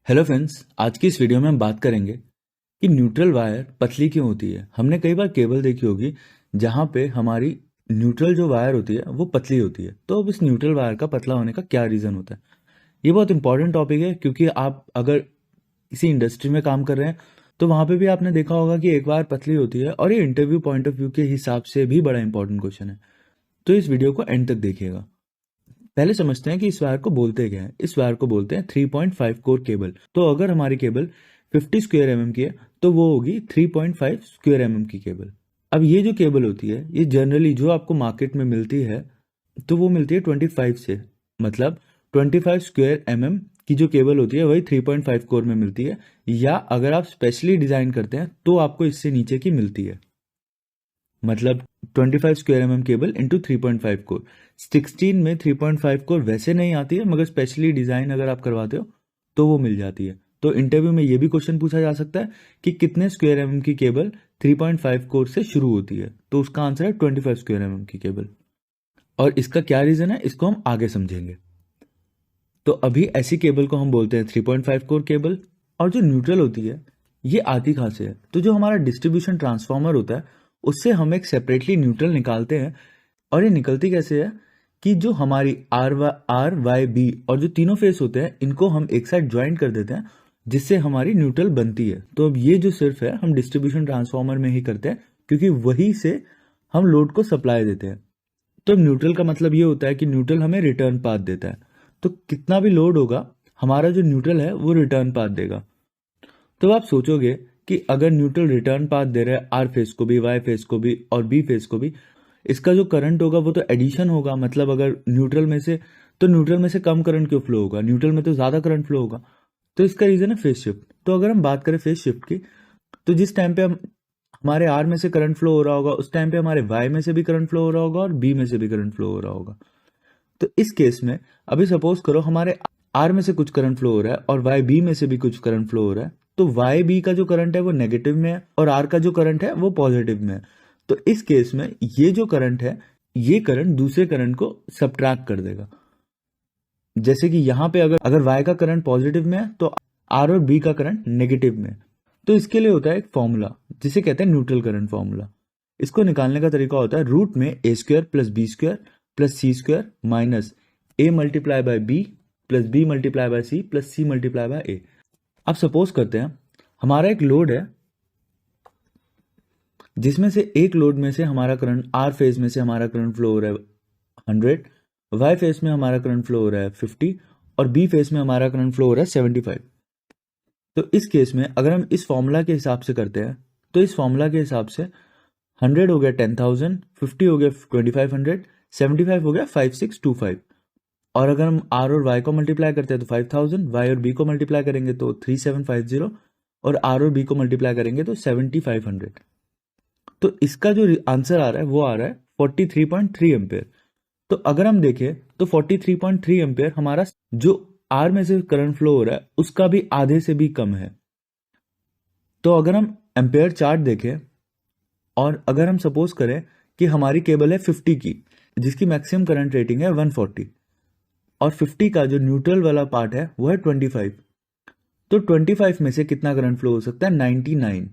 Hello friends, आज की इस वीडियो में हम बात करेंगे कि न्यूट्रल वायर पतली क्यों होती है। हमने कई बार केबल देखी होगी जहाँ पे हमारी न्यूट्रल जो वायर होती है वो पतली होती है। तो अब इस न्यूट्रल वायर का पतला होने का क्या रीज़न होता है। ये बहुत इंपॉर्टेंट टॉपिक है क्योंकि आप अगर किसी इंडस्ट्री में काम कर रहे हैं तो वहाँ पे भी आपने देखा होगा कि एक वायर पतली होती है, और ये इंटरव्यू पॉइंट ऑफ व्यू के हिसाब से भी बड़ा इंपॉर्टेंट क्वेश्चन है। तो इस वीडियो को एंड तक देखिएगा। पहले समझते हैं कि इस वायर को बोलते क्या है। इस वायर को बोलते हैं 3.5 कोर केबल। तो अगर हमारी केबल 50 स्क्वायर एमएम की है तो वो होगी 3.5 स्क्वायर एमएम की केबल। अब ये जो केबल होती है ये जनरली जो आपको मार्केट में मिलती है तो वो मिलती है 25 से, मतलब 25 स्क्वायर एमएम की जो केबल होती है वही 3.5 कोर में मिलती है, या अगर आप स्पेशली डिजाइन करते हैं तो आपको इससे नीचे की मिलती है, मतलब 25 square MM cable into 3.5 core. 16 में 3.5 कोर वैसे नहीं आती है, मगर स्पेशली डिजाइन अगर आप करवाते हो तो वो मिल जाती है। तो इंटरव्यू में ये भी क्वेश्चन पूछा जा सकता है कि कितने स्क्वायर एमएम की केबल 3.5 कोर से शुरू होती है, तो उसका आंसर है 25 स्क्वायर एमएम की केबल। और इसका क्या रीजन है इसको हम आगे समझेंगे। तो अभी ऐसी केबल को हम बोलते हैं 3.5 कोर केबल। और जो न्यूट्रल होती है ये आती कहाँ से है, तो जो हमारा डिस्ट्रीब्यूशन ट्रांसफार्मर होता है उससे हम एक सेपरेटली न्यूट्रल निकालते हैं। और ये निकलती कैसे है कि जो हमारी आर वाई बी और जो तीनों फेस होते हैं इनको हम एक साथ ज्वाइंट कर देते हैं, जिससे हमारी न्यूट्रल बनती है। तो अब ये जो सिर्फ है हम डिस्ट्रीब्यूशन ट्रांसफार्मर में ही करते हैं क्योंकि वही से हम लोड को सप्लाई देते हैं। तो न्यूट्रल का मतलब ये होता है कि न्यूट्रल हमें रिटर्न पाथ देता है। तो कितना भी लोड होगा हमारा जो न्यूट्रल है वो रिटर्न पाथ देगा। तो आप सोचोगे कि अगर न्यूट्रल रिटर्न पाथ दे रहा है आर फेस को भी, वाई फेस को भी और बी फेस को भी, इसका जो करंट होगा वो तो एडिशन होगा। मतलब अगर न्यूट्रल में से कम करंट क्यों फ्लो होगा, न्यूट्रल में तो ज्यादा करंट फ्लो होगा। तो इसका रीजन है फेस शिफ्ट। तो अगर हम बात करें फेस शिफ्ट की, तो जिस टाइम पे हमारे आर में से करंट फ्लो हो रहा होगा उस टाइम पे हमारे वाई में से भी करंट फ्लो हो रहा होगा और बी में से भी करंट फ्लो हो रहा होगा। तो इस केस में अभी सपोज करो हमारे आर में से कुछ करंट फ्लो हो रहा है और वाई बी में से भी कुछ करंट फ्लो हो रहा है, तो वाई बी का जो करंट है वो नेगेटिव में है और आर का जो करंट है वो पॉजिटिव में है। तो इस केस में ये जो करंट है ये करंट दूसरे करंट को सब्ट्रैक्ट कर देगा। जैसे कि यहां पे अगर वाई का करंट पॉजिटिव में है तो आर और बी का करंट नेगेटिव में है। तो इसके लिए होता है एक फॉर्मूला जिसे कहते हैं न्यूट्रल करंट फॉर्मूला। इसको निकालने का तरीका होता है रूट में A square plus B square plus C square minus A multiply by B plus B multiply by C plus C multiply by A. अब सपोज करते हैं हमारा एक लोड है जिसमें से एक लोड में से हमारा करंट आर फेज में से हमारा करंट फ्लो हो रहा है 100, वाई फेज में हमारा करंट फ्लो हो रहा है 50 और बी फेज में हमारा करंट फ्लो हो रहा है 75। तो इस केस में अगर हम इस फॉर्मूला के हिसाब से करते हैं तो इस फॉर्मूला के हिसाब से 100 हो गया 10,000, 50 हो गया 2500, 75 हो गया 5625। और अगर हम आर और वाई को मल्टीप्लाई करते हैं तो 5000, वाई और बी को मल्टीप्लाई करेंगे तो 3750 और आर और बी को मल्टीप्लाई करेंगे तो 7500। तो इसका जो आंसर आ रहा है वो आ रहा है 43.3 एम्पेयर। तो अगर हम देखें तो 43.3 एम्पेयर हमारा जो आर में से करंट फ्लो हो रहा है उसका भी आधे से भी कम है। तो अगर हम एम्पेयर चार्ट देखें और अगर हम सपोज करें कि हमारी केबल है 50 की जिसकी मैक्सिमम करंट रेटिंग है 140 और 50 का जो न्यूट्रल वाला पार्ट है वो है 25, तो 25 में से कितना करंट फ्लो हो सकता है 99।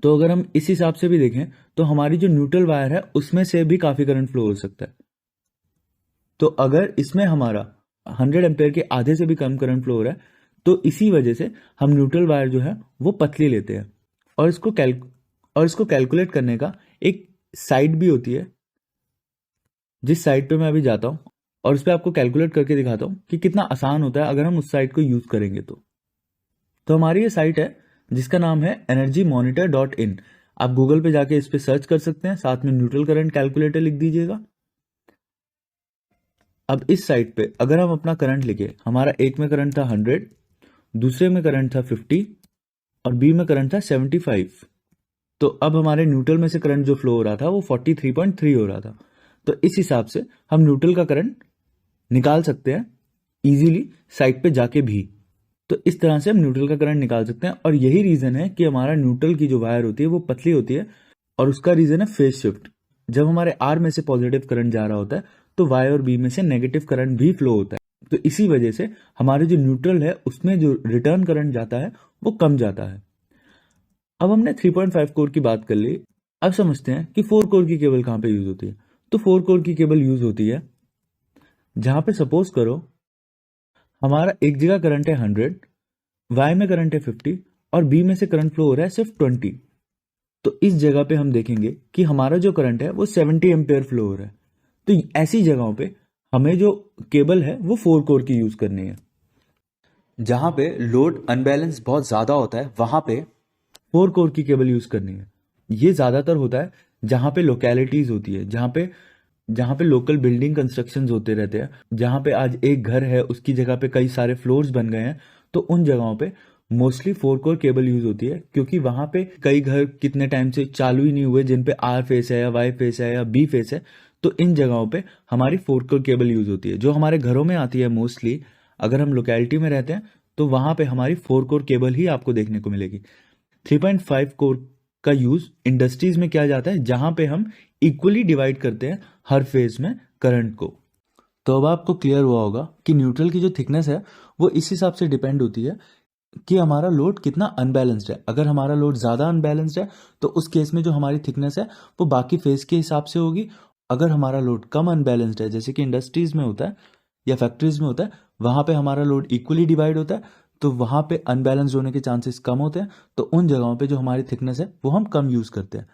तो अगर हम इस हिसाब से भी देखें तो हमारी जो न्यूट्रल वायर है उसमें से भी काफी करंट फ्लो हो सकता है। तो अगर इसमें हमारा 100 एम्पेयर के आधे से भी कम करंट फ्लो हो रहा है तो इसी वजह से हम न्यूट्रल वायर जो है वो पतली लेते हैं। और इसको कैलकुलेट करने का एक साइट भी होती है जिस साइट पे मैं अभी जाता हूं और उस पर आपको कैलकुलेट करके दिखाता हूं कि कितना आसान होता है अगर हम उस साइट को यूज करेंगे। तो हमारी ये साइट है जिसका नाम है energymonitor.in। आप गूगल पे जाके इस पे सर्च कर सकते हैं, साथ में न्यूट्रल करंट कैलकुलेटर लिख दीजिएगा। अब इस साइट पे अगर हम अपना करंट लिखे, हमारा एक में करंट था 100, दूसरे में करंट था 50 और बी में करंट था 75। तो अब हमारे न्यूट्रल में से करंट जो फ्लो हो रहा था वो 43.3 हो रहा था। तो इस हिसाब से हम न्यूट्रल का करंट निकाल सकते हैं इजीली साइट पे जाके भी। तो इस तरह से हम न्यूट्रल का करंट निकाल सकते हैं और यही रीजन है कि हमारा न्यूट्रल की जो वायर होती है वो पतली होती है। और उसका रीजन है फेज शिफ्ट। जब हमारे आर में से पॉजिटिव करंट जा रहा होता है तो वाई और बी में से नेगेटिव करंट भी फ्लो होता है। तो इसी वजह से हमारे जो न्यूट्रल है उसमें जो रिटर्न करंट जाता है वो कम जाता है। अब हमने 3.5 कोर की बात कर ली, अब समझते हैं कि 4 कोर की केबल कहाँ पे यूज होती है। तो 4 कोर की केबल यूज होती है जहां पे सपोज करो हमारा एक जगह करंट है 100, वाई में करंट है 50 और बी में से करंट फ्लो हो रहा है सिर्फ 20। तो इस जगह पे हम देखेंगे कि हमारा जो करंट है वो 70 एम्पेयर फ्लो हो रहा है। तो ऐसी जगहों पे हमें जो केबल है वो 4 कोर की यूज करनी है। जहां पे लोड अनबैलेंस बहुत ज्यादा होता है वहां पे 4 कोर की केबल यूज करनी है। ये ज्यादातर होता है जहां पे लोकेलिटीज होती है, जहां पे लोकल बिल्डिंग कंस्ट्रक्शंस होते रहते हैं, जहां पे आज एक घर है उसकी जगह पे कई सारे फ्लोर्स बन गए हैं। तो उन जगहों पे मोस्टली 4 कोर केबल यूज होती है, क्योंकि वहां पे कई घर कितने टाइम से चालू ही नहीं हुए जिन पे आर फेस है या वाई फेस है या बी फेस है। तो इन जगहों पे हमारी 4 कोर केबल यूज होती है। जो हमारे घरों में आती है मोस्टली, अगर हम लोकेलिटी में रहते हैं तो वहां पे हमारी 4 कोर केबल ही आपको देखने को मिलेगी। 3.5 कोर का यूज इंडस्ट्रीज में किया जाता है, जहां पे हम इक्वली डिवाइड करते हैं हर फेज में करंट को। तो अब आपको क्लियर हुआ होगा कि न्यूट्रल की जो थिकनेस है वो इस हिसाब से डिपेंड होती है कि हमारा लोड कितना अनबैलेंस्ड है। अगर हमारा लोड ज़्यादा अनबैलेंस्ड है तो उस केस में जो हमारी थिकनेस है वो बाकी फेज के हिसाब से होगी। अगर हमारा लोड कम अनबैलेंस्ड है, जैसे कि इंडस्ट्रीज में होता है या फैक्ट्रीज में होता है, वहां पे हमारा लोड इक्वली डिवाइड होता है, तो वहां पे अनबैलेंस्ड होने के चांसेस कम होते हैं। तो उन जगहों पे जो हमारी थिकनेस है वो हम कम यूज करते हैं।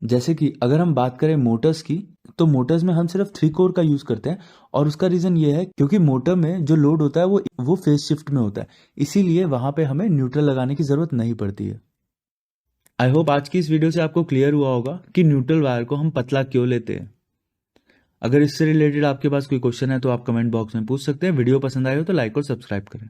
जैसे कि अगर हम बात करें मोटर्स की, तो मोटर्स में हम सिर्फ 3 कोर का यूज करते हैं, और उसका रीजन ये है क्योंकि मोटर में जो लोड होता है वो फेज शिफ्ट में होता है, इसीलिए वहां पे हमें न्यूट्रल लगाने की जरूरत नहीं पड़ती है। आई होप आज की इस वीडियो से आपको क्लियर हुआ होगा कि न्यूट्रल वायर को हम पतला क्यों लेते हैं। अगर इससे रिलेटेड आपके पास कोई क्वेश्चन है तो आप कमेंट बॉक्स में पूछ सकते हैं। वीडियो पसंद आए हो तो लाइक और सब्सक्राइब करें।